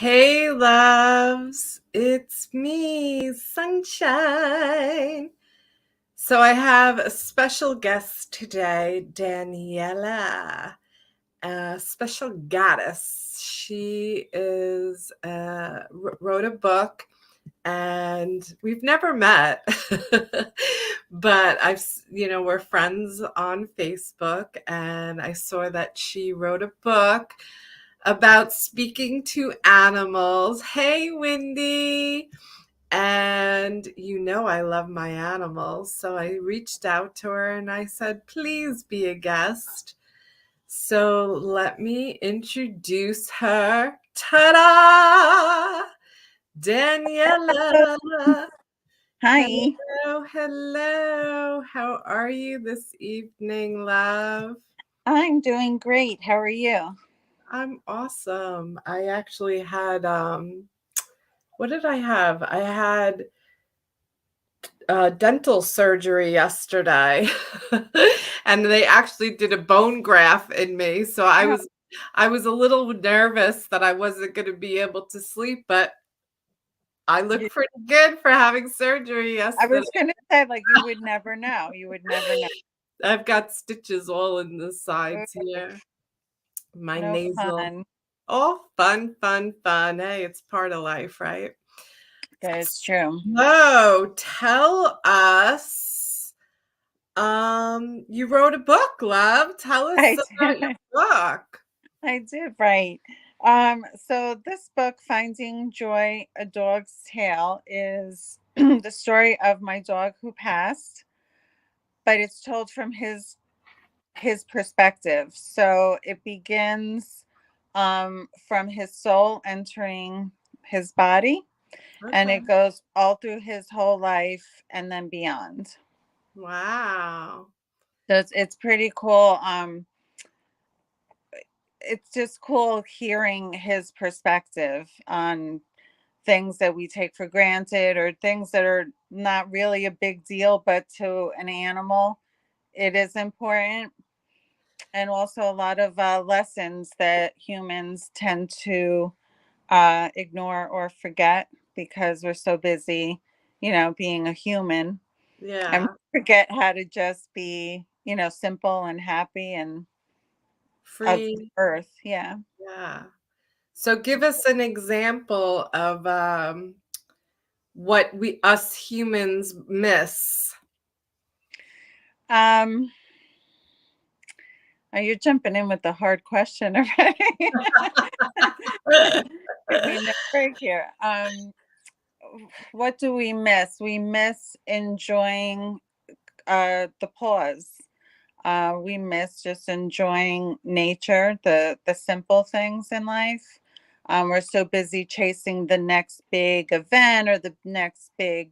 Hey, loves, it's me, Sunshine. So I have a special guest today, Daniela, a special goddess. She wrote a book, and we've never met, but we're friends on Facebook, and I saw that she wrote a book about speaking to animals. Hey, Wendy. And I love my animals. So I reached out to her and I said, please be a guest. So let me introduce her. Ta-da! Daniela. Hi, Hello, hello. How are you this evening, love? I'm doing great. How are you? I'm awesome. I actually had what did I have? I had dental surgery yesterday, and they actually did a bone graft in me. So Oh, I was a little nervous that I wasn't going to be able to sleep, but I you, look pretty good for having surgery I yesterday. was gonna say, like, you would never know. You would never know. I've got stitches all in the sides Ugh, here. My no nasal. fun. Oh, fun, fun, fun. Hey, it's part of life, right? That's true. So tell us, you wrote a book, love. Tell us I about your did. book. I did, right. So this book, Finding Joy, A Dog's Tale, is the story of my dog who passed, but it's told from his perspective. So it begins from his soul entering his body, and Okay. it goes all through his whole life and then beyond. Wow. So it's pretty cool. It's just cool hearing his perspective on things that we take for granted or things that are not really a big deal, but to an animal, it is important. And also a lot of lessons that humans tend to ignore or forget because we're so busy, being a human, and Yeah. forget how to just be, simple and happy and of the Free. earth. Yeah. Yeah. So give us an example of what we us humans miss. Um, you're jumping in with the hard question already. Give me no break here. What do we miss? We miss enjoying the pause. We miss just enjoying nature, the simple things in life. We're so busy chasing the next big event or the next big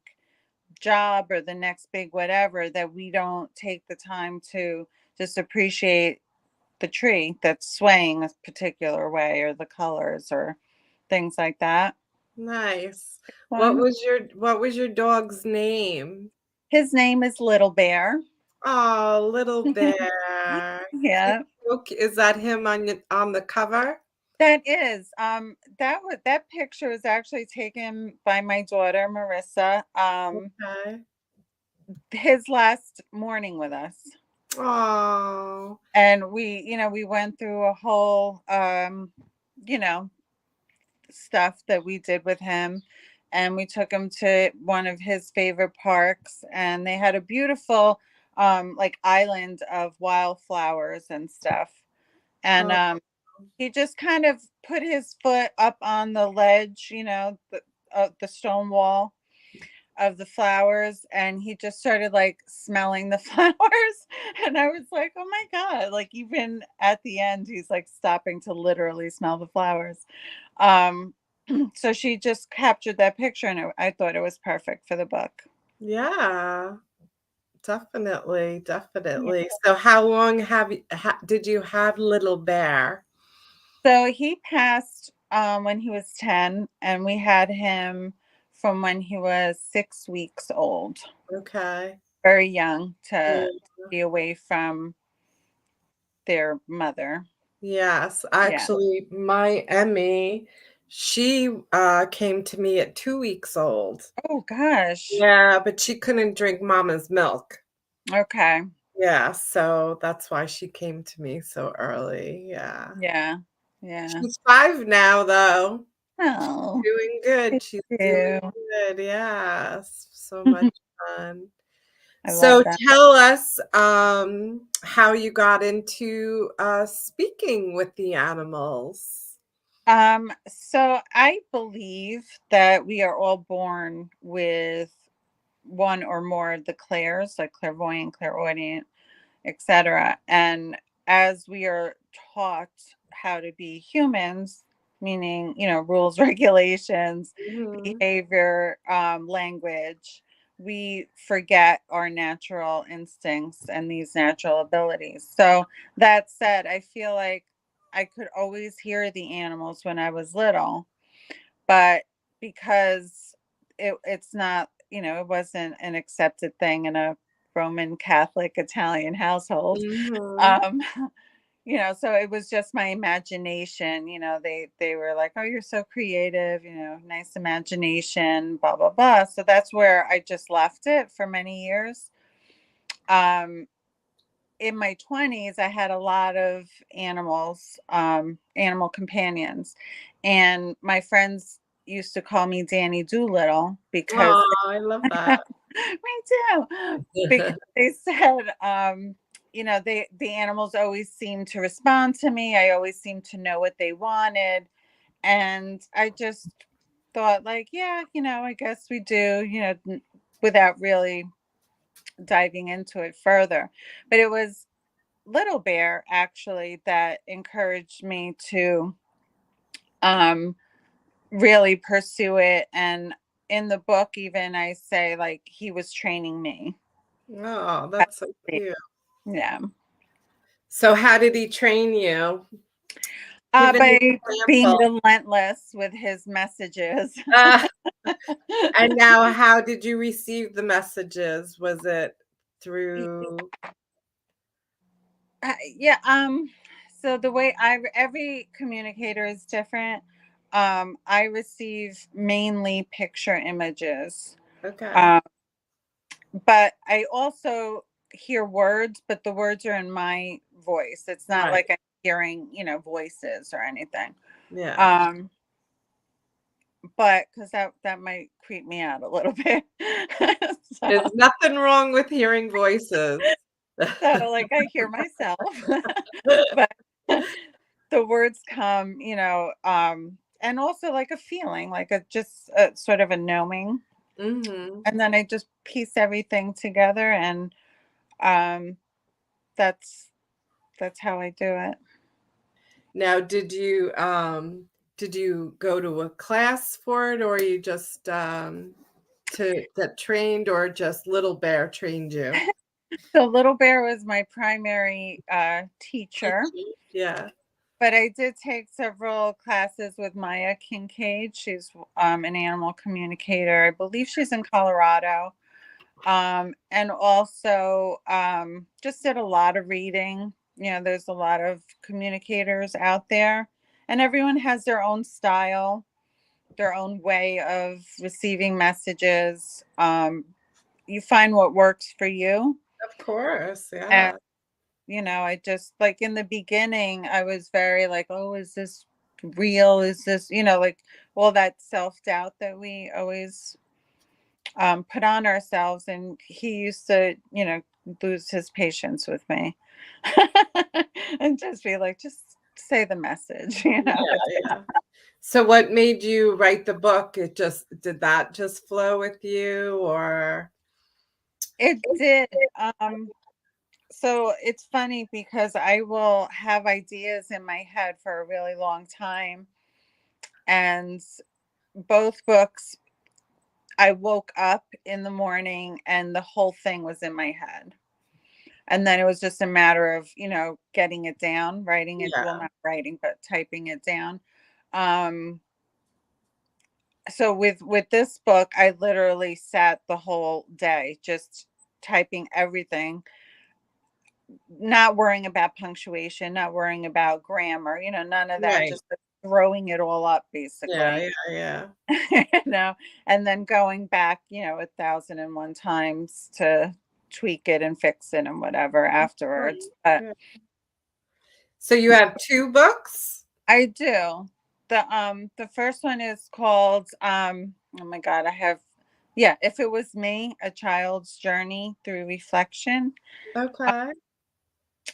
job or the next big whatever that we don't take the time to just appreciate the tree that's swaying a particular way or the colors or things like that. Nice. One, What was your dog's name? his name is Little Bear. Oh, little bear. He's Yeah, is that him on the cover? that is. That picture was actually taken by my daughter Marissa. Okay. His last morning with us. Oh, And we went through a whole you know, stuff that we did with him, and we took him to one of his favorite parks, and they had a beautiful like island of wildflowers and stuff. And oh, he just kind of put his foot up on the ledge, the stone wall of the flowers, and he just started like smelling the flowers. And I was like, oh my god, like even at the end he's like stopping to literally smell the flowers. um so she just captured that picture, and I thought it was perfect for the book. yeah. Definitely, Yeah. definitely. So how long did you have Little Bear? So he passed when he was 10, and we had him from when he was 6 weeks old. Okay. Very young to Yeah. be away from their mother. Yes, Yeah. actually, my Emmy, She came to me at 2 weeks old. Oh gosh. Yeah, but she couldn't drink mama's milk. Okay. Yeah, so that's why she came to me so early. Yeah. Yeah. Yeah. She's 5 now, though. Oh, Doing me good. She's doing too. good. Yes. So much fun. I love So that. tell us how you got into speaking with the animals. So I believe that we are all born with one or more of the clairs, like clairvoyant, clairaudient, etc. And as we are taught how to be humans, meaning, rules, regulations, Mhm. behavior, language, we forget our natural instincts and these natural abilities. So, that said, I feel like I could always hear the animals when I was little, but because it's not, it wasn't an accepted thing in a Roman Catholic Italian household. Mhm. Um, so it was just my imagination. They were like, "Oh, you're so creative, nice imagination, blah blah blah." So that's where I just left it for many years. Um, in my 20s, I had a lot of animals, animal companions, and my friends used to call me Danny Doolittle because Oh, I love that. me too, because they said, the animals always seemed to respond to me. I always seemed to know what they wanted, and I just thought, like, yeah, I guess we do, without really diving into it further. But it was Little Bear actually that encouraged me to um really pursue it, and in the book even I say, like, he was training me. Oh, that's so cute. Yeah. So how did he train you? Give an By being example. relentless with his messages. Uh, and now how did you receive the messages? Was it through Yeah, so the way every communicator is different. I receive mainly picture images. okay, Um, but I also hear words, but the words are in my voice. It's not right. like I'm hearing, voices or anything. Yeah. Um, but because that might creep me out a little bit. so, There's nothing wrong with hearing voices. so like I hear myself, but the words come, and also like a feeling, like a just a, sort of a knowing, Mhm. and then I just piece everything together, and um, that's that's how I do it. Now, did you go to a class for it, or you just to get trained, or just Little Bear trained you? So Little Bear was my primary teacher, Teaching? Yeah. but I did take several classes with Maya Kincaid. She's an animal communicator. I believe she's in Colorado. And also just did a lot of reading. There's a lot of communicators out there, and everyone has their own style, their own way of receiving messages. You find what works for you. Of course, And yeah. I just, like, in the beginning I was very like, oh, is this real, is this, like, all that self-doubt that we always put on ourselves. And he used to, lose his patience with me and just be like, just say the message, Yeah, yeah. So what made you write the book? It just did that just flow with you, or It did. So it's funny because I will have ideas in my head for a really long time. And both books, I woke up in the morning and the whole thing was in my head. And then it was just a matter of, getting it down, writing it, well, yeah, not writing, but typing it down. Um, so with this book, I literally sat the whole day just typing everything, not worrying about punctuation, not worrying about grammar, none of that. right. Just throwing it all up Yeah, basically. yeah, yeah. You know, and then going back, 1,001 times to tweak it and fix it and whatever afterwards. Right, But yeah. So you have 2 books? I do. The first one is called oh my god, I have yeah, If It Was Me, A Child's Journey Through Reflection. Okay.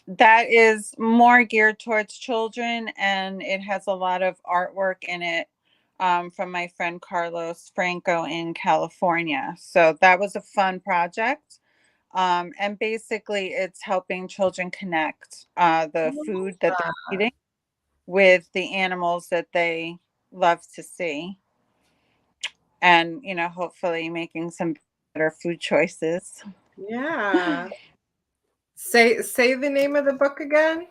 That is more geared towards children, and it has a lot of artwork in it, from my friend Carlos Franco in California. So that was a fun project. And basically, it's helping children connect I the love food that they're that. eating with the animals that they love to see, and hopefully making some better food choices. Yeah. Say the name of the book again.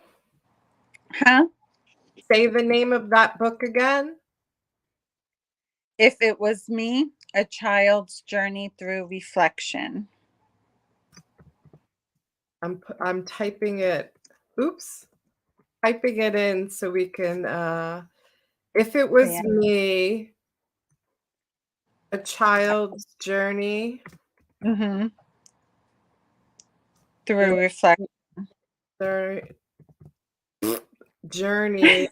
Huh? Say the name of that book again. If It Was Me, A Child's Journey Through Reflection. I'm typing it. Oops. Typing it in so we can, If It Was Yeah. Me, A Child's Journey Hmm. Through Through reflection. their journey.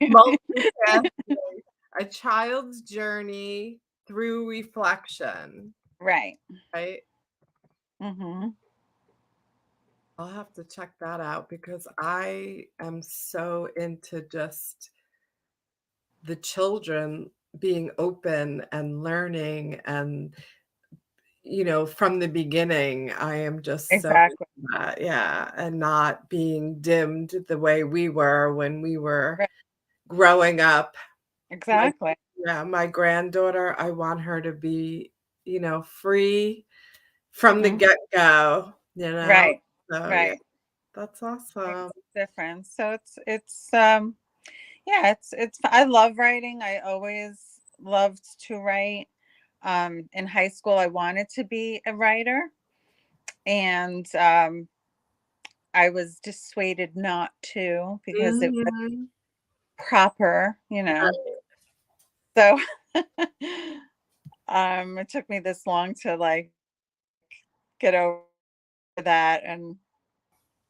Multitasking. A child's journey through reflection, Right. right? Hmm. I'll have to check that out because I am so into just the children being open and learning and, from the beginning, I am just so into Exactly. that, yeah, and not being dimmed the way we were when we were Right. growing up. My Exactly. Yeah, my granddaughter, I want her to be, free from the Hmm. get-go, Right. So, yeah, Right. that's Makes awesome. a difference. So it's yeah, it's I love writing. I always loved to write. In high school, I wanted to be a writer, and I was dissuaded not to because it was Mhm. proper. Right. So it took me this long to like get over that and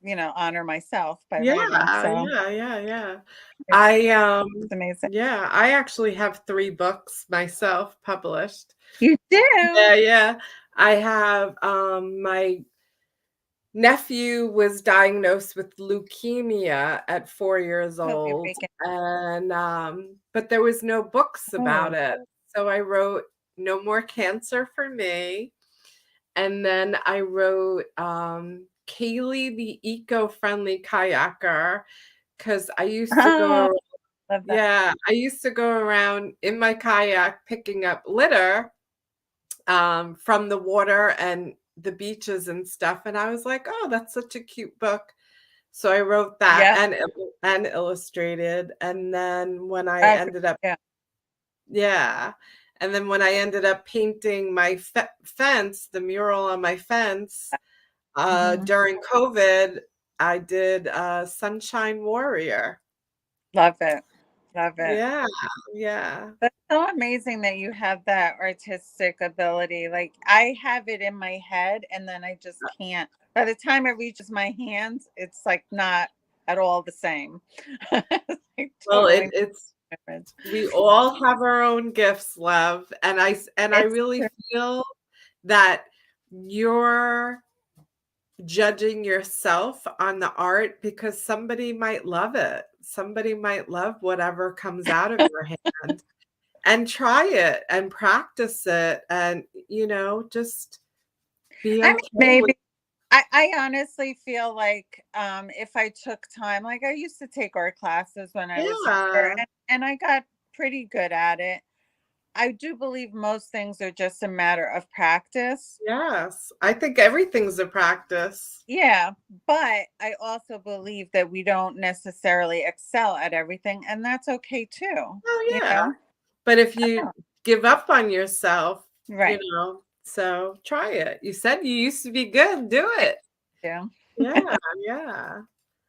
honor myself by Yeah, writing. So yeah, yeah, yeah. it's, I, it's amazing. yeah, I actually have 3 books myself published. You do? Yeah, yeah. I have, my nephew was diagnosed with leukemia at 4 years Hope you're old, making. and, but there was no books about Oh, it. So I wrote No More Cancer for Me, and then I wrote, Kaylee the Eco-Friendly Kayaker, because I used to oh, go love that. yeah, I used to go around in my kayak picking up litter, from the water and the beaches and stuff, and I was like, "Oh, that's such a cute book." So I wrote that Yep. and illustrated, and then when I Oh, ended up yeah. yeah, and then when I ended up painting my fence, the mural on my fence, Hmm. during COVID, I did, Sunshine Warrior. Love it. Love it. Yeah, yeah. That's so amazing that you have that artistic ability. Like I have it in my head and then I just can't. By the time it reaches my hands, it's like not at all the same. It's like Well, totally it's different. we all have our own gifts, love, and I It's really true. feel that you're judging yourself on the art because somebody might love it. Somebody might love whatever comes out of your hand, and try it and practice it and, just be I mean, okay with maybe I honestly feel like if I took time, like I used to take art classes when I was younger, yeah, and I got pretty good at it. I do believe most things are just a matter of practice. yes. I think everything's a practice. Yeah, but I also believe that we don't necessarily excel at everything, and that's okay too, Oh, you yeah. know? But if Oh, you give up on yourself, right. so try it. You said you used to be good, do I it. do. Yeah, yeah.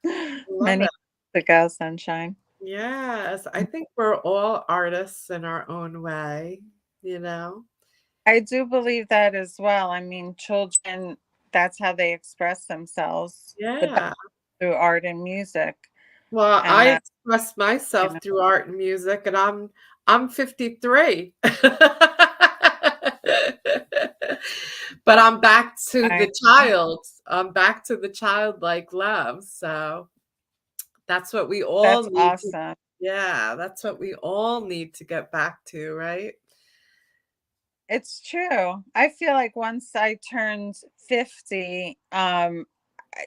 Love Many it. years ago, sunshine. Yes, I think we're all artists in our own way, you know? I do believe that as well. I mean, children, that's how they express themselves the best, Yeah. through art and music. Well, And I that, express you myself know, through art and music, and I'm 53. But I'm back to I the child. I'm back to the childlike love. So that's what we all that's need to, awesome. yeah, that's what we all need to get back to, right? It's true. I feel like once I turned 50,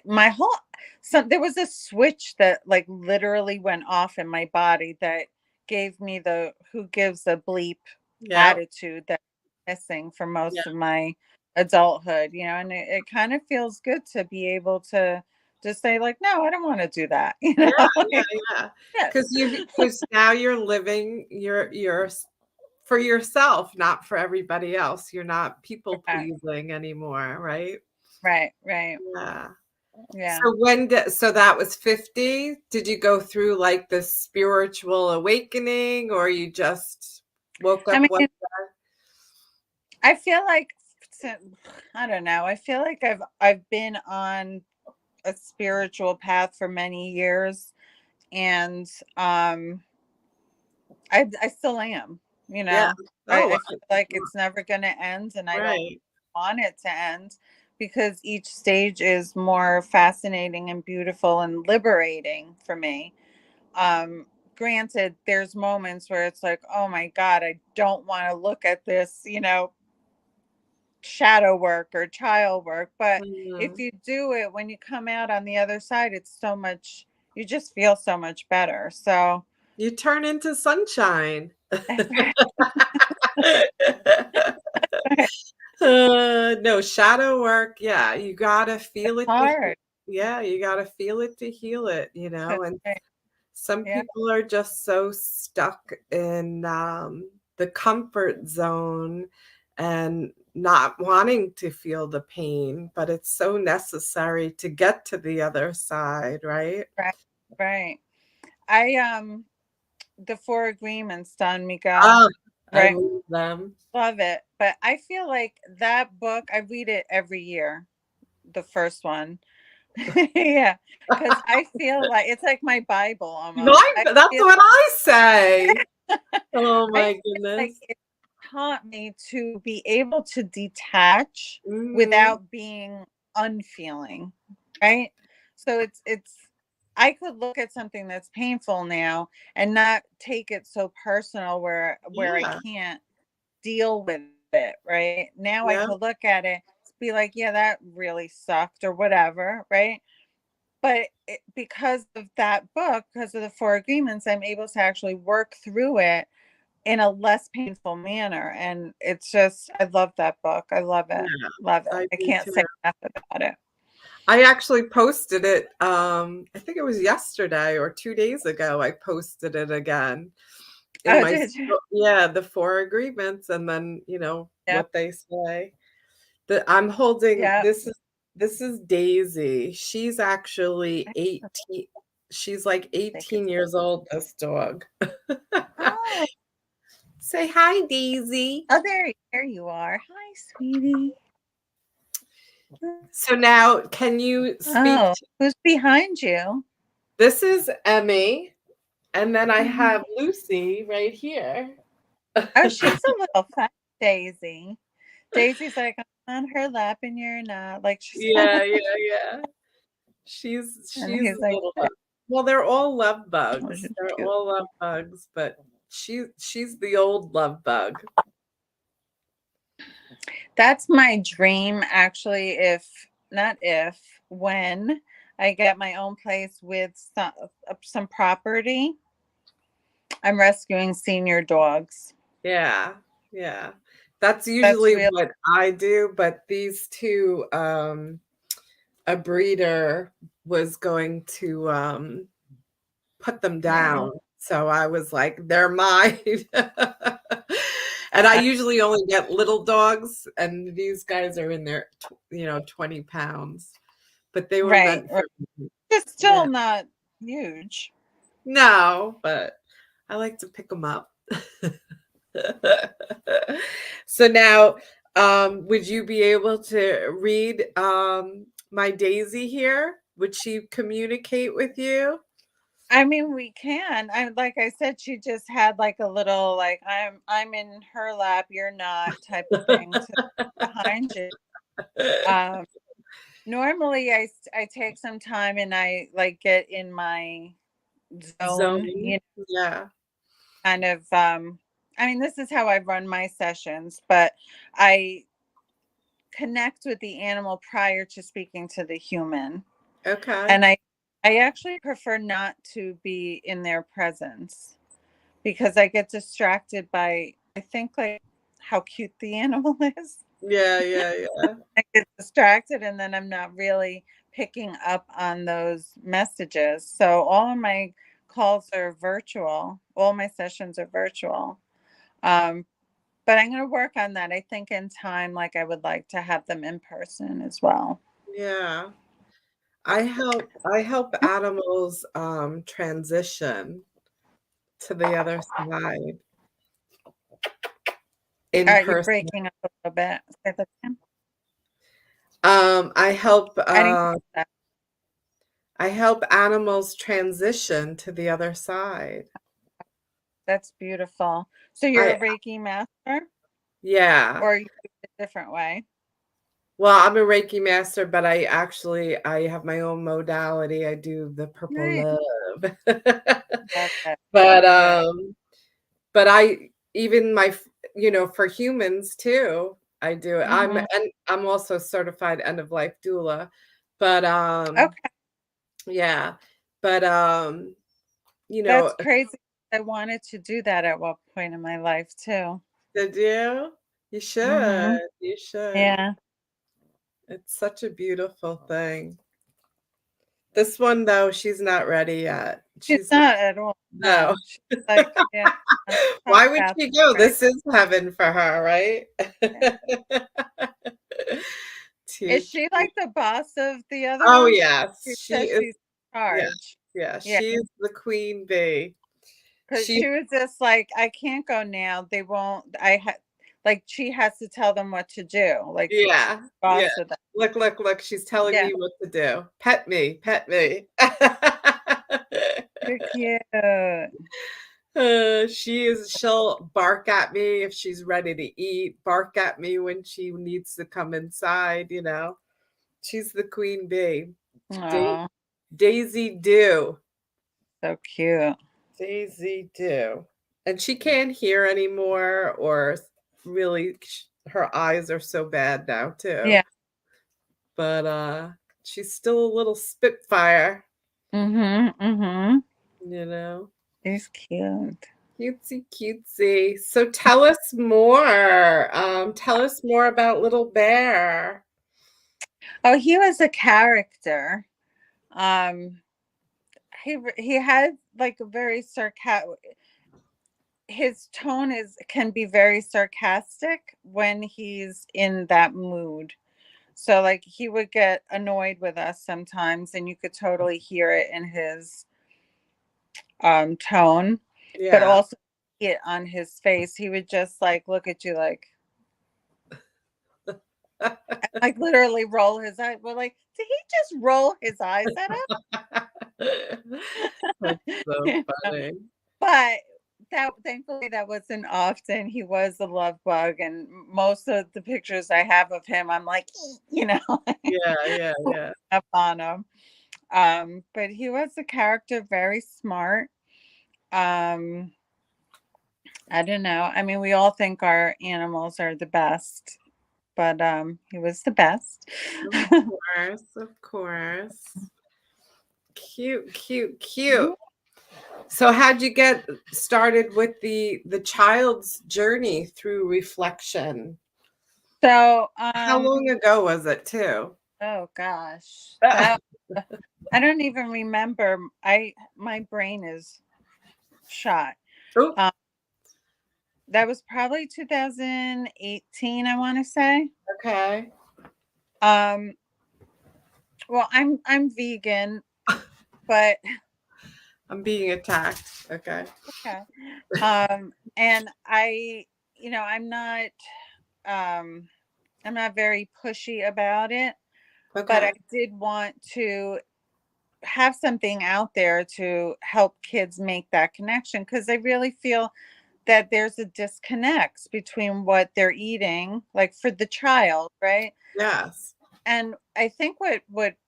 my whole there was a switch that like literally went off in my body that gave me the who gives a bleep Yeah. attitude that I'm missing for Yeah. most of my adulthood, and it kind of feels good to be able to just say like, no, I don't want to do that, Yeah, yeah, like, yeah. yes, Because now you're living for yourself, not for everybody else. You're not people right, pleasing anymore, right? right, right, Yeah. yeah. So that was 50? Did you go through like the spiritual awakening or you just woke I up one mean, I feel like I don't know. I feel like I've been on a spiritual path for many years, and I still am, you Yeah. know. Oh, I feel like it's never going to end, and I don't right. want it to end because each stage is more fascinating and beautiful and liberating for me. Granted, there's moments where it's like, oh my God, I don't want to look at this, shadow work or child work. But if Mhm. you do it, when you come out on the other side, it's so much, you just feel so much better. So, You turn into sunshine. No, shadow work, yeah, you gotta it's feel it to hard. yeah, you gotta feel it to heal it, That's and right. some Yeah, people are just so stuck in, the comfort zone and not wanting to feel the pain, but it's so necessary to get to the other side, right? right, right. I the Four Agreements, Don Miguel, Oh, I right? love them. Love it. But I feel like that book, I read it every year, the first one. Yeah, because I feel like it's like my Bible almost. That's Feel what I say. Oh I my feel like goodness. it taught me to be able to detach Mhm. without being unfeeling, right? So it's I could look at something that's painful now and not take it so personal where I Yeah, can't deal with it, right? Now I yeah, could look at it, be like, yeah, that really sucked or whatever, right? But because of that book, because of the Four Agreements, I'm able to actually work through it in a less painful manner. And it's just, I love that book. I love it. yeah, Love it. I I do can't too. say enough about it. I actually posted it, I think it was yesterday or 2 days ago, I posted it again in Oh, my did you? yeah, the 4 agreements and then, Yep. what they say. I'm holding Yep. this is Daisy. She's actually 18 she's like Take it. 18 years old, this dog. Oh, Say hi, Daisy. oh, there you are. Hi, sweetie. So now can you speak Oh, who's behind you? this is Emmy, and then I Mhm. have Lucy right here. Oh, she's a little fat Daisy. Daisy's like on her lap and you're not. Like she's Yeah, yeah, yeah. and She's he's a like, little well, they're all love oh, bugs. she's They're cute. all love bugs, but she's the old love bug. That's my dream, actually. If not if, when I get my own place with some property, I'm rescuing senior dogs. Yeah, yeah. That's That's usually real. what I do, but these 2, a breeder was going to, put them Yeah. down. So I was like, "They're mine." And I usually only get little dogs, and these guys are in their 20 pounds. but they were Right, meant right. for me. It's Yeah. still not huge. No, but I like to pick them up. So now, would you be able to read my Daisy here? Would she communicate with you? I mean, we can. I like I said, she just had like a little like I'm in her lap, you're not type of thing to behind you. Um, Normally I take some time and I like get in my zone, Zone. Yeah. kind of I mean, this is how I run my sessions, but I connect with the animal prior to speaking to the human. Okay. And I actually prefer not to be in their presence because I get distracted by I think like how cute the animal is. Yeah, yeah, yeah. I get distracted and then I'm not really picking up on those messages. So all of my calls are virtual. All my sessions are virtual. Um, but I'm going to work on that. I think in time, like I would like to have them in person as well. Yeah. I help animals transition to the other side in You're person. breaking up a little bit. Say that again. I help I didn't catch that. I help animals transition to the other side. That's beautiful. So you're I a Reiki master, Yeah. or you do it a different way? Well, I'm a Reiki master, but I have my own modality. I do the purple Nice. love. Love it. But, Love it. but I even my f for humans too, I do it. Hmm. I'm also certified end of life doula, but, Okay. yeah, but, That's crazy. I wanted to do that at one point in my life too. did you? You Hmm. should, you should. Yeah. It's such a beautiful thing. This one, though, she's not ready yet. She's She's not not at all. no. No. She's like, yeah, tough Why would path, she go? right? This is heaven for her, right? Yeah. Too Is she cute. like the boss of the other Oh, ones? yes. She She says is she's in yeah, charge. yeah, Yeah. she is the queen bee. Because She she was just like, I can't go now. They won't. Like, she has to tell them what to do. Like, yeah, yeah. boss of them. Look, look, look, she's telling Yeah. me what to do. Pet me, pet me. You're cute. She'll bark at me if she's ready to eat, bark at me when she needs to come inside. She's the queen bee. Da- Oh, Daisy Do. so cute. Daisy Do. And she can't hear anymore, or really, her eyes are so bad now, too. Yeah. But she's still a little spitfire, Mm-hmm. Mm-hmm. you know. He's cute. Cutesy, cutesy. So tell us more. Tell us more about Little Bear. Oh, he was a character. Um, he had like a very sarcastic. His tone is can be very sarcastic when he's in that mood. So like he would get annoyed with us sometimes, and you could totally hear it in his tone, but Yeah. also it on his face. He would just like look at you like literally roll his eyes. We're like, did he just roll his eyes at us? That's so You know? funny. But that thankfully that wasn't often. He was a love bug, and most of the pictures I have of him, I'm like, Yeah, yeah, yeah. up on him. But he was a character, very smart. Um, I don't know. I mean, we all think our animals are the best, but he was the best. Of course, of course. Cute, cute, cute. So how'd you get started with the child's journey through reflection? So, How long ago was it too? oh gosh, that I don't even remember. My brain is shot. Oh, Um, that was probably 2018, I want to say. okay. Um, Well, I'm vegan, but I'm being attacked. Okay. okay. And um I'm not very pushy about it, but I Okay. did want to have something out there to help kids make that connection, because I really feel that there's a disconnect between what they're eating, like for the child, right? Yes. And I think what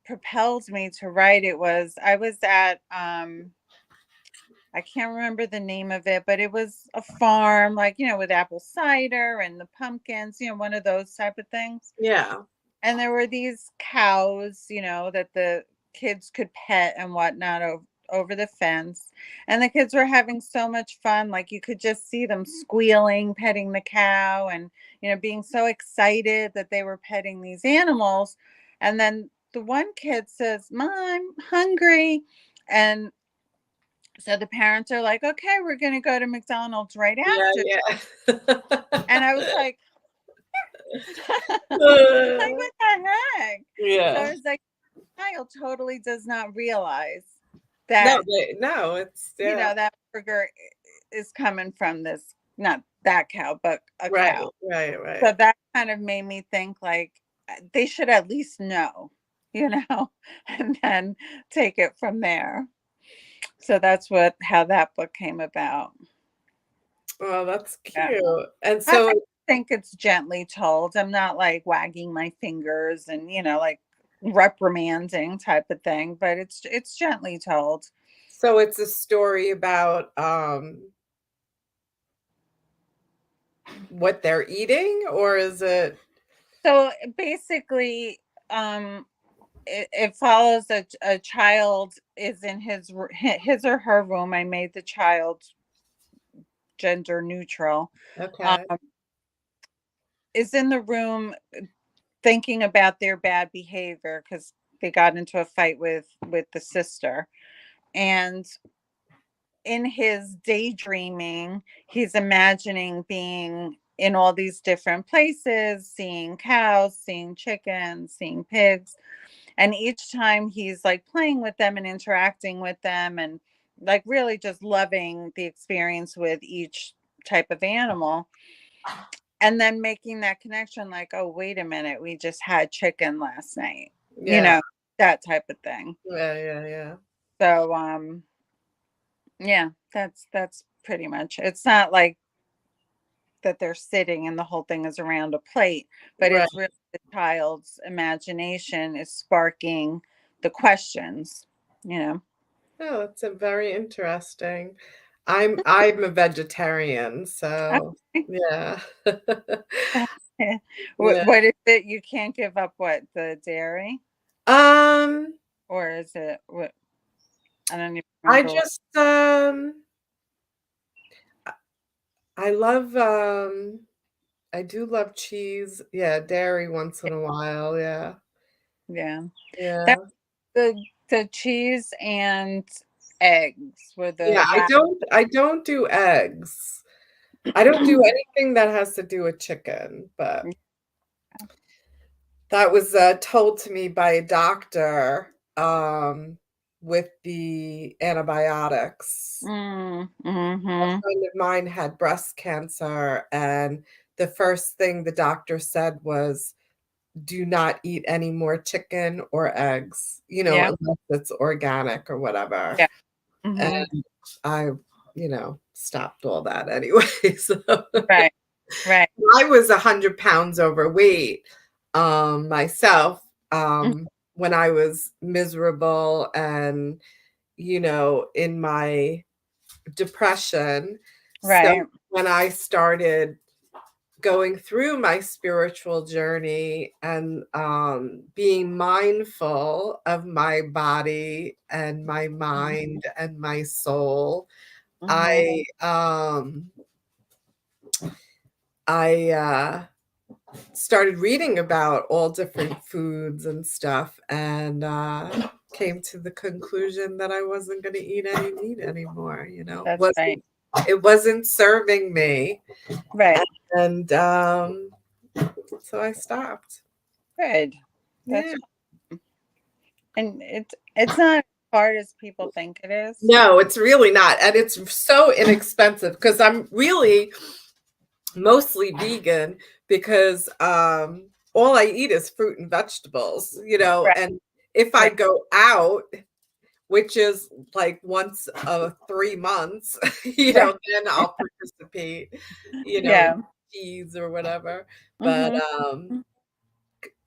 propelled me to write it was I was at I can't remember the name of it, but it was a farm, like, with apple cider and the pumpkins, one of those type of things. Yeah. And there were these cows, that the kids could pet and whatnot over the fence. And the kids were having so much fun. Like, you could just see them squealing, petting the cow, and, being so excited that they were petting these animals. And then the one kid says, "Mom, I'm hungry." And so the parents are like, "Okay, we're going to go to McDonald's right Yeah, after." yeah. And I was like, like, Uh, what the heck? So I yeah. was like, child totally does not realize No, that, no, it's yeah. that burger is coming from this, not that cow, but a Right, cow. right, So right. that kind of made me think, like, they should at least know, you know, and then take it from there. So that's how that book came about. Oh, that's Yeah. cute. And I so think it's gently told. I'm not like wagging my fingers and, like reprimanding type of thing, but it's gently told. it's a story about what they're eating, or is it So basically, um, it follows a child is in his or her room. I made the child gender neutral. okay. Is in the room thinking about their bad behavior because they got into a fight with the sister, and in his daydreaming, he's imagining being in all these different places, seeing cows, seeing chickens, seeing pigs. And each time he's like playing with them and interacting with them and like really just loving the experience with each type of animal. And then making that connection like, oh, wait a minute, we just had chicken last night, you Yeah. know, that type of thing. Yeah, yeah, yeah. So, yeah, that's pretty much. It's not like that they're sitting and the whole thing is around a plate, but Right. it's really the child's imagination is sparking the questions, you know. Oh, that's a very interesting. I'm a vegetarian, so yeah. Yeah. What is it? You can't give up what, the dairy? Um, Or is it what? I don't even I remember what. just I love I do love cheese. Yeah, dairy once in a while. Yeah. Yeah. That Yeah. the cheese and eggs were the Yeah, last. I don't do eggs. I don't do anything that has to do with chicken, but that was told to me by a doctor with the antibiotics. A Mm-hmm. friend of mine had breast cancer, and the first thing the doctor said was, do not eat any more chicken or eggs, Yeah. unless it's organic or whatever. Yeah. Mm-hmm. And I, stopped all that anyway. So Right. Right. I was 100 pounds overweight myself Mm. when I was miserable and, in my depression. So Right. when I started going through my spiritual journey and being mindful of my body and my Mhm. mind and my soul, Mhm. I started reading about all different foods and stuff, and came to the conclusion that I wasn't going to eat any meat anymore. That's right. It wasn't serving me, Right. and so I stopped. Good. Yeah. That's And it's not as hard as people think it is. No, it's really not. And it's so inexpensive because I'm really mostly vegan because all I eat is fruit and vegetables, Right, and if I right. go out, which is like once 3 months, Right. then I'll participate, in Yeah. cheese or whatever. But Mhm.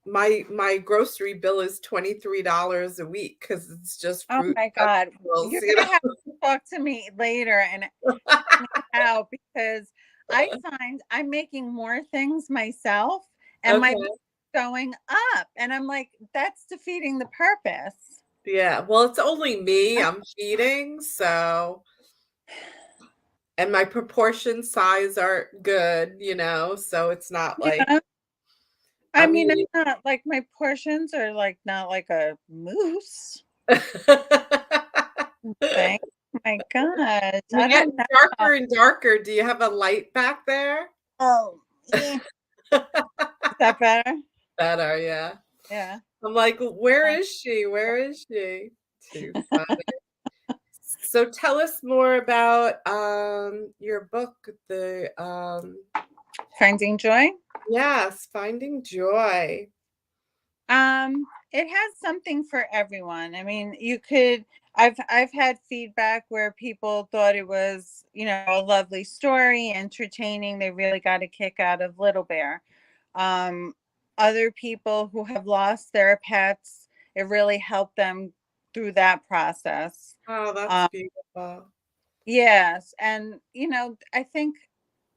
my grocery bill is $23 a week because it's just Oh fruit my and God. vegetables, You're gonna have to talk to me later and tell me how, because I find I'm making more things myself and my Okay. bill is going up. And I'm like, that's defeating the purpose. Yeah. Well, it's only me I'm feeding, so and my proportion size are good, so it's not like Yeah. I I'm mean, I'm eating. not like, my portions are like not like a moose thing. My God. I You're don't getting know. darker and darker. Do you have a light back there? Oh, yeah. Is that better? Better, yeah. Yeah. I'm like, where Uh, is she? Where is she? Too funny. So tell us more about your book, the Finding joy. yes, Finding Joy. It has something for everyone. I mean, you could I've had feedback where people thought it was, a lovely story, entertaining. They really got a kick out of Little Bear. Um, Other people who have lost their pets, it really helped them through that process. Oh, that's Um, beautiful. yes, and I think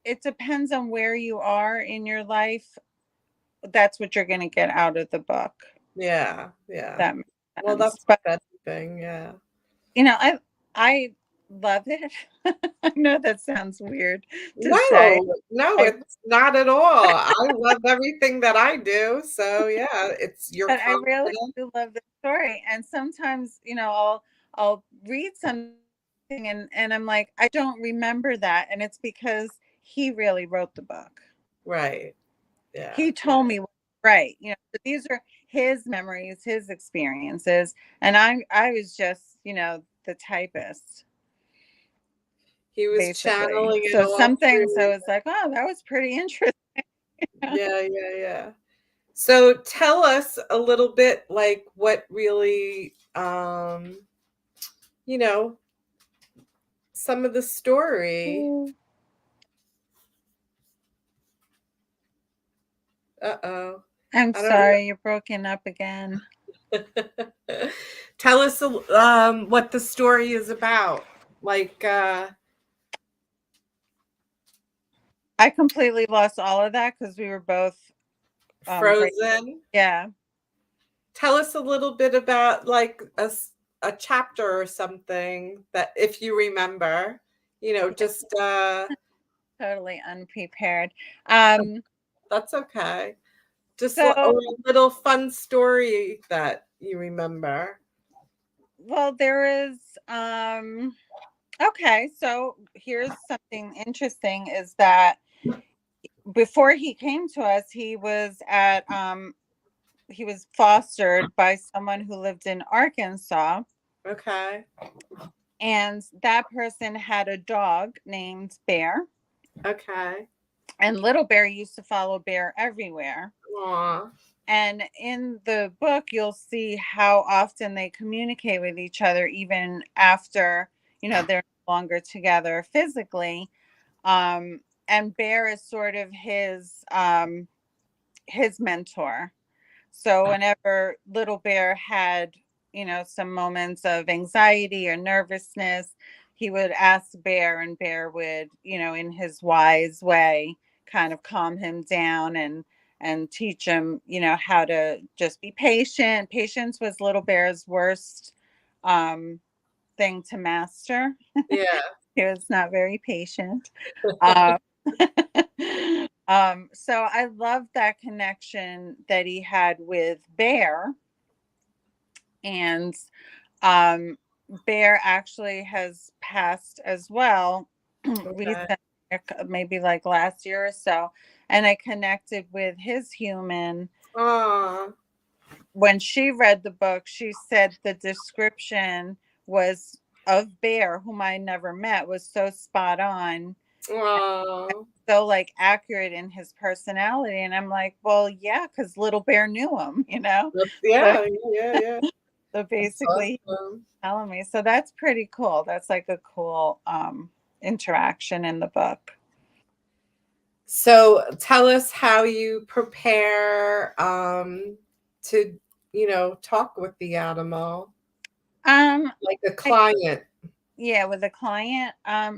it depends on where you are in your life. That's what you're going to get out of the book. Yeah, yeah. That makes Well, sense. that's But the thing, yeah. I love it. I know that sounds weird to say, No, no, I it's not at all. I love everything that I do. So yeah, it's your but I really confidence. do love the story. And sometimes, I'll read something and I'm like, I don't remember that. And it's because he really wrote the book. Right. Yeah, He yeah. told me, right, so these are his memories, his experiences, and I was just, the typist, He was basically. channeling it So all some things I through. was like, oh, that was pretty interesting. Yeah, yeah, yeah. So tell us a little bit like what really you know, some of the story. Uh-oh. I'm I don't know. sorry, you're broken up again. Tell us what the story is about. Like I completely lost all of that because we were both break. Frozen. Yeah. Tell us a little bit about like a chapter or something that if you remember, Yeah, just totally unprepared. oh, Um, that's okay. Just so or a little fun story that you remember. well, there is okay, so here's something interesting is that before he came to us, he was fostered by someone who lived in Arkansas, Okay. and that person had a dog named Bear, Okay. and Little Bear used to follow Bear everywhere. Aw. And in the book, you'll see how often they communicate with each other, even after, they're no longer together physically. And Bear is sort of his mentor. So whenever Little Bear had, some moments of anxiety or nervousness, he would ask Bear, and Bear would, in his wise way, kind of calm him down and teach him, how to just be patient. Patience was Little Bear's worst um, thing to master. Yeah. He was not very patient. Um, so I love that connection that he had with Bear, and um, Bear actually has passed as well Okay. recently, maybe like last year or so, and I connected with his human Aw. when she read the book, she said the description was of Bear, whom I never met, was so spot on, Oh, so like accurate in his personality. And I'm like, well, yeah, because Little Bear knew him, So, yeah, yeah, yeah. so That's basically, awesome. telling me. So that's pretty cool. That's like a cool interaction in the book. So tell us how you prepare to, talk with the animal, Um, like a I, client. yeah, with a client.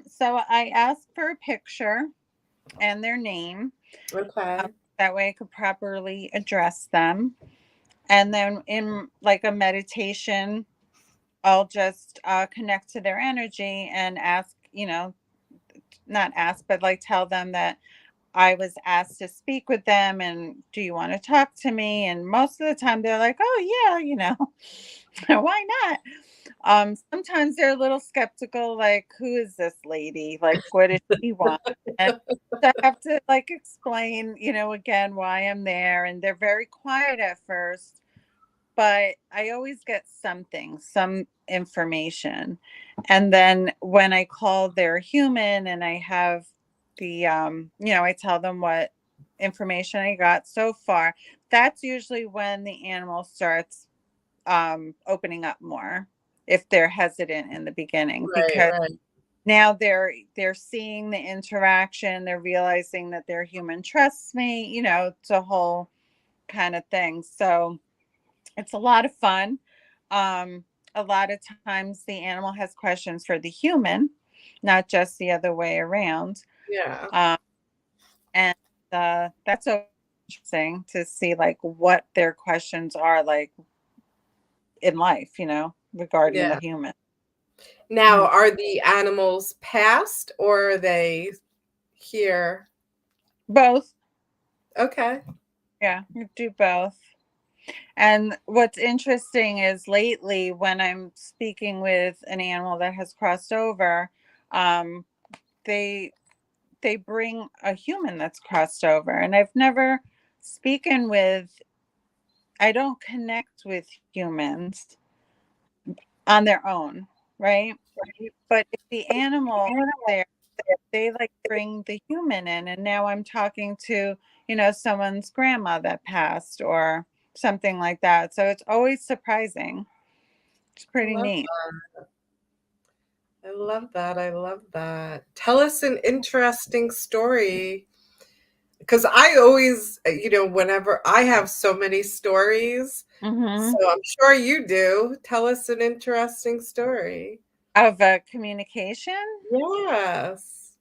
So I asked for a picture and their name. Um, Okay. that way I could properly address them. And then in like a meditation, I'll just connect to their energy and ask, not ask, but like tell them that I was asked to speak with them and do you want to talk to me? And most of the time they're like, oh, yeah, why not? Sometimes they're a little skeptical, like, who is this lady? Like, what does she want? And so I have to like explain, again, why I'm there. And they're very quiet at first, but I always get something, some information. And then when I call their human and I have I tell them what information I got so far, that's usually when the animal starts opening up more if they're hesitant in the beginning, Right, because right. now they're seeing the interaction, they're realizing that their human trusts me, it's a whole kind of thing. So it's a lot of fun. Um, a lot of times the animal has questions for the human, not just the other way around. Yeah. Um, and that's so interesting to see like what their questions are like in life, regarding the Yeah. human. Now, Mhm. are the animals past or are they here? Both. Okay. Yeah, we do both. And what's interesting is lately when I'm speaking with an animal that has crossed over, um, they they bring a human that's crossed over, and I've never spoken with, I don't connect with humans on their own, right? But if the animal there, they like bring the human in, and now I'm talking to, someone's grandma that passed or something like that. So it's always surprising. It's I pretty love neat. I love that. I love that. Tell us an interesting story. Because I always, whenever I have so many stories, so Hmm. I'm sure you do. Tell us an interesting story. Of communication. Yes.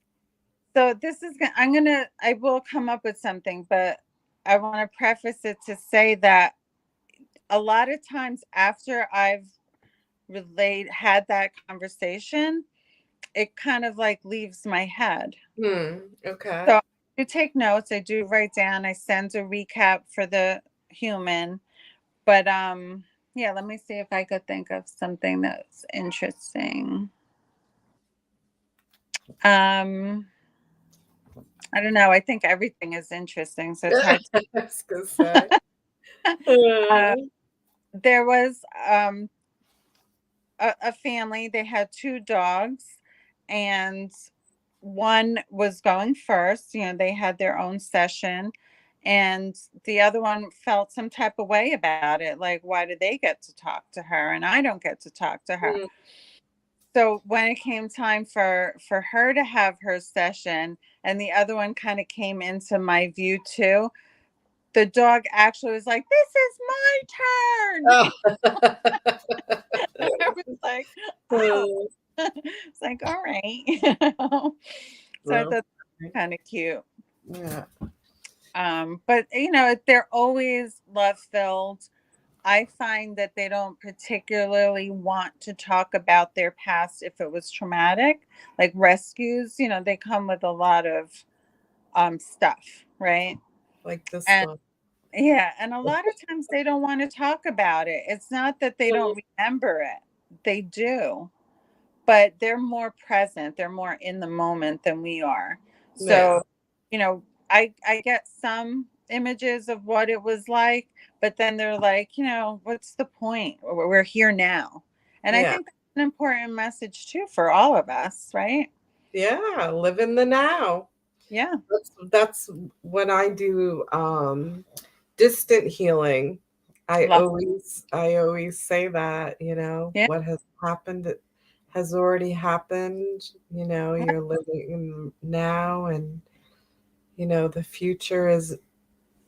So this is I will come up with something, but I want to preface it to say that a lot of times after I've had that conversation, it kind of like leaves my head. Okay. So I do take notes, I do write down, I send a recap for the human, but yeah, let me see if I could think of something that's interesting. Um I don't know, I think everything is interesting, so it's I hard was gonna say. uh, Uh, there was a family. They had two dogs, and one was going first. They had their own session, and the other one felt some type of way about it. Like, why do they get to talk to her and I don't get to talk to her? mm, So when it came time for her to have her session, and the other one kind of came into my view too, the dog actually was like, "This is my turn." oh. I was like, "Oh." Uh, It's like, all right. So I well, thought kind of cute. yeah. But they're always love filled. I find that they don't particularly want to talk about their past if it was traumatic. Like rescues, they come with a lot of stuff, right? Like this And one. yeah, and a lot of times they don't want to talk about it. It's not that they don't remember it. They do, but they're more present, they're more in the moment than we are. Yeah. So I get some images of what it was like, but then they're like, what's the point? We're here now. And I Yeah. think that's an important message too for all of us, right? Yeah. Live in the now. Yeah. That's when I do distant healing. Love. I always say that, Yeah. what has happened has already happened. Right. You're living in now, and the future is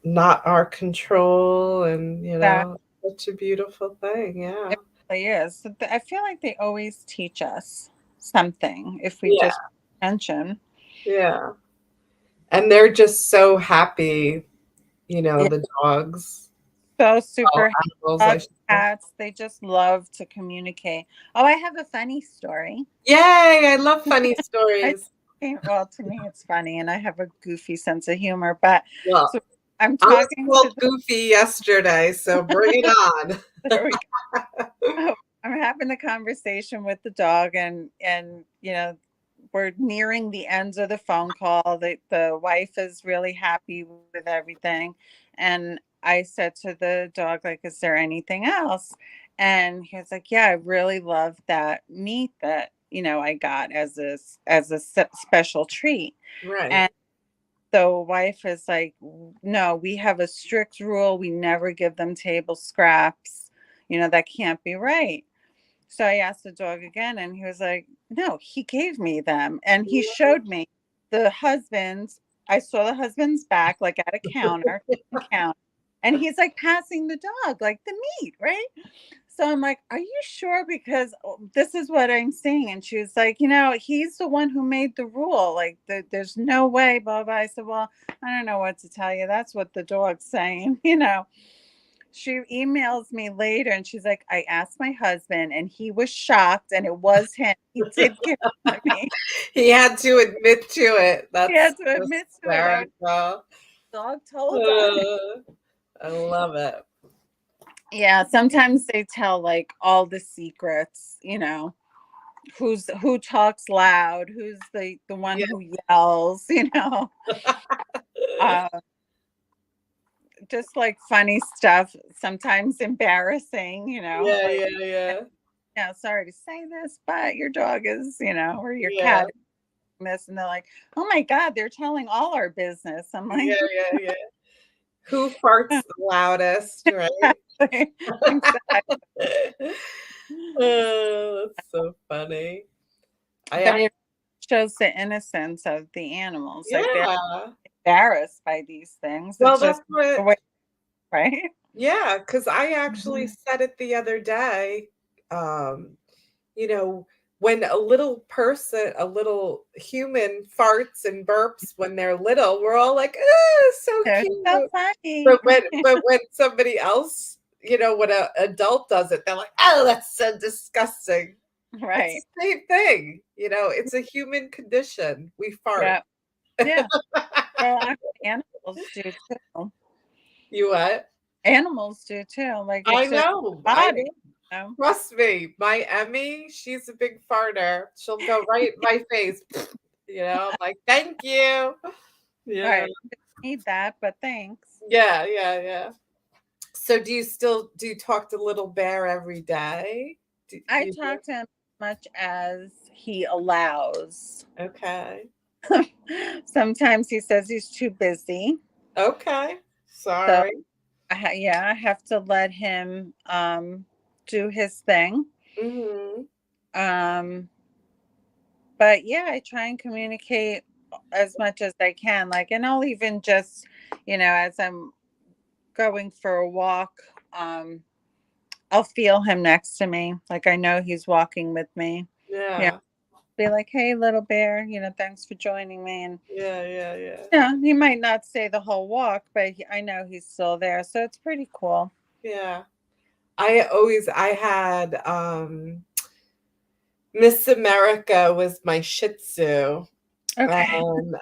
not our control, and That such a beautiful thing. Yeah. it really is. So I feel like they always teach us something if we Yeah. just pay attention. Yeah. And they're just so happy, Yeah. the dogs. So All super animals, I dogs, should say. cats, they just love to communicate. Oh, I have a funny story. Yay, I love funny I stories. well, to me it's funny and I have a goofy sense of humor, but Well, so I'm I was talking to called Goofy yesterday, so bring it on. there we go. I'm having a conversation with the dog and we're nearing the ends of the phone call. The wife is really happy with everything. And I said to the dog, like, is there anything else? And he was like, yeah, I really love that meat that, I got as a special treat. Right, And the wife is like, no, we have a strict rule. We never give them table scraps. That can't be right. So I asked the dog again, and he was like, no, he gave me them. And he showed me the husband's. I saw the husband's back, like at a counter, kitchen counter. And he's like passing the dog, like the meat, right? So I'm like, are you sure? Because this is what I'm seeing. And she was like, he's the one who made the rule. Like, there's no way, blah, blah. I said, well, I don't know what to tell you. That's what the dog's saying, She emails me later and she's like, I asked my husband and he was shocked and it was him. He did give it to me. he had to admit to it. He That's had to admit to it. I was hysterical. dog told on me. Uh, I love it. Yeah, sometimes they tell like all the secrets, who talks loud, who's the one Yeah, who yells, uh, just like funny stuff, sometimes embarrassing, yeah, like, yeah, yeah, sorry to say this, but your dog is, or your yeah, cat is this. And they're like, oh my God, they're telling all our business. I'm like, yeah, yeah, yeah. Who farts the loudest, right? exactly. Exactly. Oh, that's so funny. I But it shows the innocence of the animals. Like they're Yeah. embarrassed by these things. Well, It's that's just the what way, right? yeah, because I actually Mhm. said it the other day. Um, you know, when a little human farts and burps when they're little, we're all like, "Oh, so They're so cute." funny. But when somebody else, when an adult does it, they're like, "Oh, that's so disgusting." It's Right. the same thing, it's a human condition. We fart. Yeah. Yeah. Well, actually, animals do too. You what? Animals do too. Like I it's just know, I body. know. You know? Trust me, my Emmy, she's a big farter. She'll go right in my face. I'm like, "Thank you." All Yeah. right. Need that, but thanks. Yeah, yeah, yeah. So do you talk to little bear every day? I You do? talk to him as much as he allows. Okay. Sometimes he says he's too busy. Okay. So Sorry. yeah, I have to let him do his thing. Mhm. Um but yeah, I try and communicate as much as I can. Like, and I'll even just, as I'm going for a walk, um, I'll feel him next to me. Like I know he's walking with me. Yeah. Yeah. Be like, hey, little bear, thanks for joining me. And Yeah, yeah, yeah. yeah, he might not say the whole walk, but I know he's still there. So it's pretty cool. Yeah. I had Miss America was my Shih Tzu. Okay. And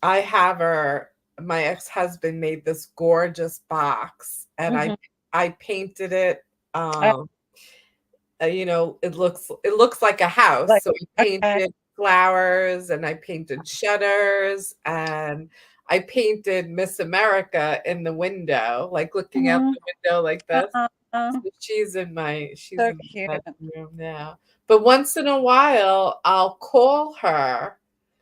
I have her. My ex-husband made this gorgeous box, and I Hmm. I painted it. Oh, Um, it looks like a house. like, So I okay. painted flowers and I painted shutters and I painted Miss America in the window, like looking out Mhm. the window like this. Oh, So she's so in cute. my bedroom now. But once in a while, I'll call her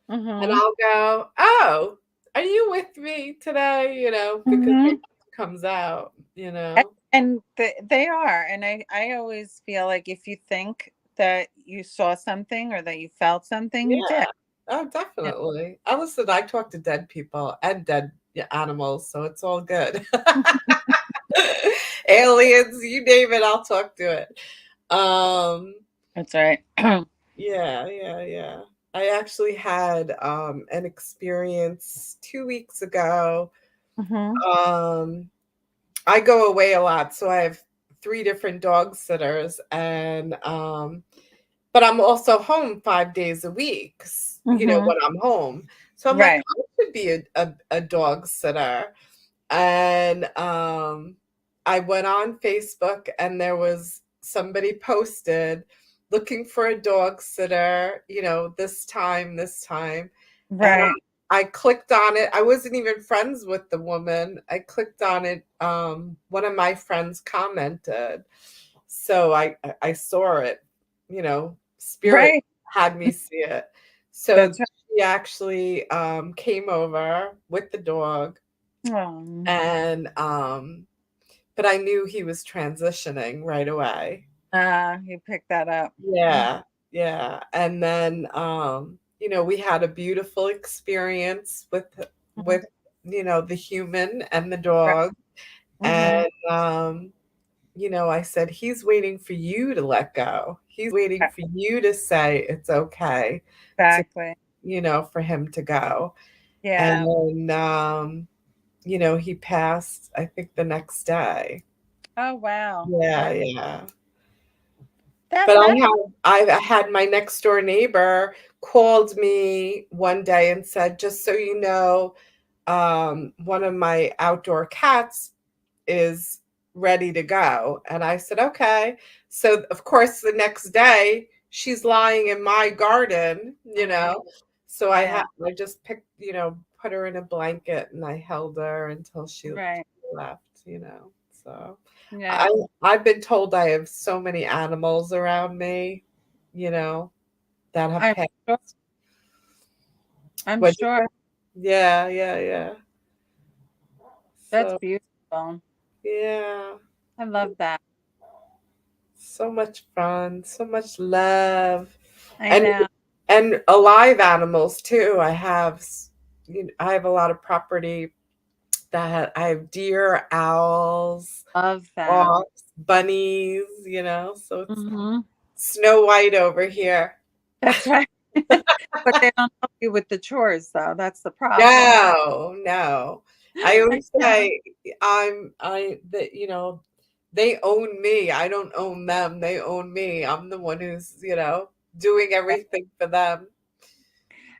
and Mhm. I'll go, "Oh, are you with me today?" Because my Mhm. voice comes out, you And, know? and they are, and I always feel like if you think that you saw something or that you felt something, you did. Yeah. Oh, Yeah. definitely. Listen, I talk to dead people and dead animals, so it's all good. Aliens, you name it, I'll talk to it. Um, That's right. yeah, yeah, yeah. I actually had an experience 2 weeks ago. Mhm. Um, I go away a lot, so I have three different dog sitters, and but I'm also home 5 days a week, Mhm. when I'm home. So I'm like, Right. I could be a dog sitter. And I went on Facebook and there was somebody posted looking for a dog sitter, this time. And Right. I clicked on it. I wasn't even friends with the woman. I clicked on it. One of my friends commented. So I saw it, spirit Right. had me see it. So That's right. she actually came over with the dog Oh. and but I knew he was transitioning right away. You picked that up. Mhm. Yeah, yeah. And then we had a beautiful experience with Mhm. the human and the Right. dog. Mhm. And I said, he's waiting for you to let go. He's waiting Right. for you to say it's okay to, Exactly. for him to go. Yeah. And he passed, I think, the next day. Oh, wow. Yeah, Yeah. yeah. That But that I had my next door neighbor called me one day and said, just so you know, one of my outdoor cats is ready to go. And I said, okay. So of course the next day she's lying in my garden, Mhm. So Yeah. I just picked, put her in a blanket and I held her until she Right. left. So I Yeah. I've been told I have so many animals around me, you know, that have I'm passed. sure. I'm What sure. Yeah, yeah, yeah. That's So beautiful. yeah. I love that. So much fun, so much love, I and know. alive animals too. I have a lot of property I have deer, owls, Love them. hawks, bunnies. So it's Mhm. Snow White over here. That's right. But they don't help you with the chores, though. That's the problem. No, no. I I always know. say that they own me. I don't own them. They own me. I'm the one who's, doing Yeah. everything for them.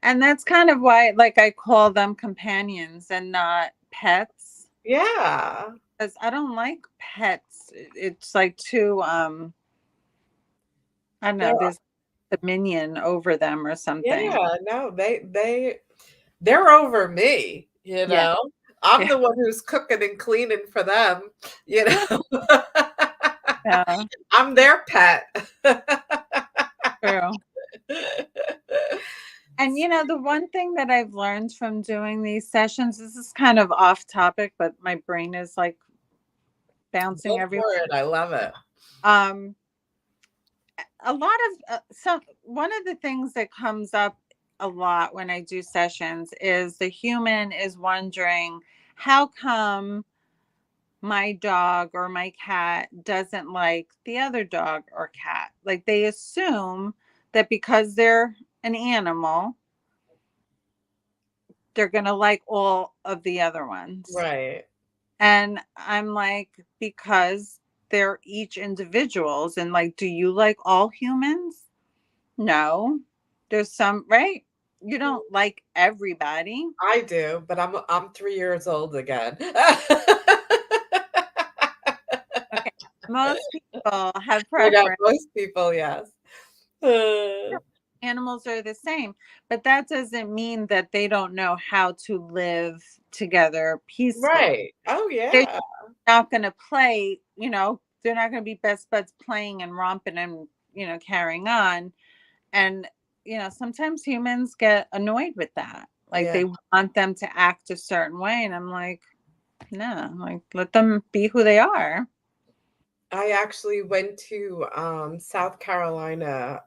And that's kind of why, like, I call them companions and not pets, Yeah. because I don't like pets. It's like too, I don't know, They're there's dominion over them or something. yeah, no, they're over me. Yeah. I'm Yeah. the one who's cooking and cleaning for them, you know. Yeah. I'm their pet. True. And the one thing that I've learned from doing these sessions, this is kind of off topic, but my brain is like bouncing Go everywhere. for it. I love it. Um, a lot of some one of the things that comes up a lot when I do sessions is the human is wondering, how come my dog or my cat doesn't like the other dog or cat? Like they assume that because they're an animal, they're going to like all of the other ones. Right. And I'm like, because they're each individuals. And like, do you like all humans? No. There's some, right? You don't like everybody. I do, but I'm 3 years old again. Okay. Most people have preference. Most people, yes. Uh, animals are the same, but that doesn't mean that they don't know how to live together peacefully. Right. Oh, They're yeah. not going to play, they're not going to be best buds playing and romping and, carrying on. And, sometimes humans get annoyed with that. Like Yeah. they want them to act a certain way. And I'm like, no, like let them be who they are. I actually went to South Carolina.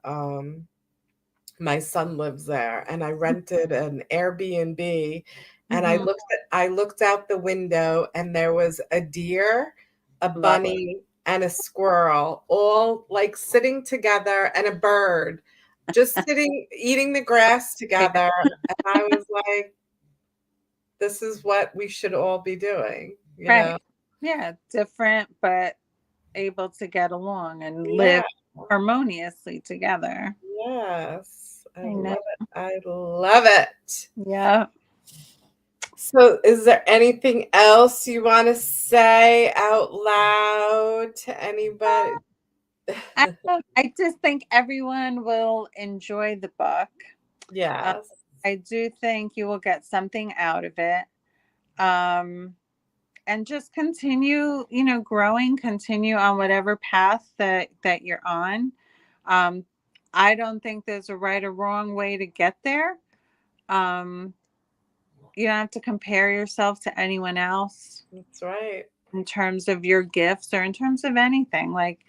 My son lives there, and I rented an Airbnb, and Hmm. I looked out the window, and there was a deer, a Love it. bunny, and a squirrel all like sitting together, and a bird just sitting eating the grass together. And I was like, this is what we should all be doing, you know? Right. Yeah. Different, but able to get along and Yeah. live harmoniously together. Yes. I I know. love it. I love it. Yeah. So, is there anything else you want to say out loud to anybody? I just think everyone will enjoy the book. Um, Yes. I do think you will get something out of it. Um, and just continue, growing, continue on whatever path that you're on. Um, I don't think there's a right or wrong way to get there. Um, you don't have to compare yourself to anyone else That's right. in terms of your gifts or in terms of anything. Like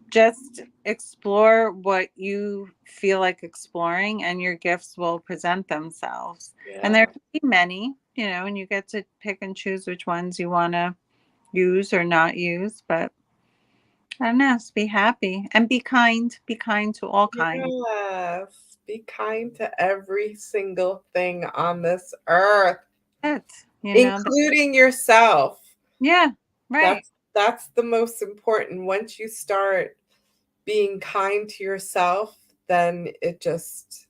just explore what you feel like exploring and your gifts will present themselves. And there Yeah. can be many, and you get to pick and choose which ones you want to use or not use. But I don't know, just be happy and be kind to all kinds. Yes. Be kind to every single thing on this earth, It, including yourself. yeah, right. That's the most important. Once you start being kind to yourself, then it just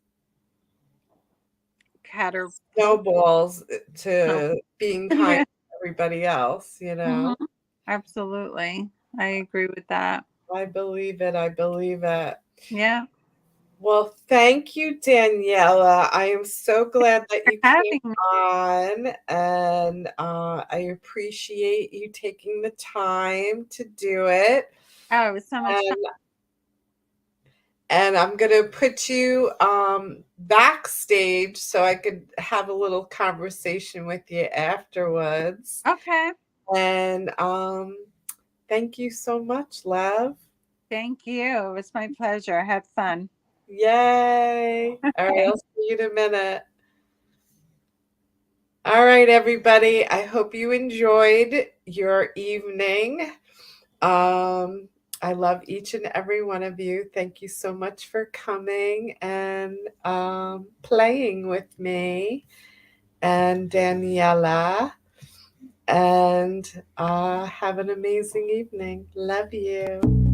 Caterpillar. snowballs to being kind Yeah. to everybody else, you Hmm. know? Absolutely. I agree with that. I believe it. I believe it. Yeah. Well, thank you, Daniela. I am so glad that For you came having me. on, and I appreciate you taking the time to do it. Oh, it was so much fun. And I'm gonna put you backstage so I could have a little conversation with you afterwards. Okay. And thank you so much, love. Thank you. It was my pleasure. I had fun. Yay. All right, Okay. I'll see you in a minute. All right, everybody. I hope you enjoyed your evening. Um, I love each and every one of you. Thank you so much for coming and playing with me and Daniela. And have an amazing evening. Love you.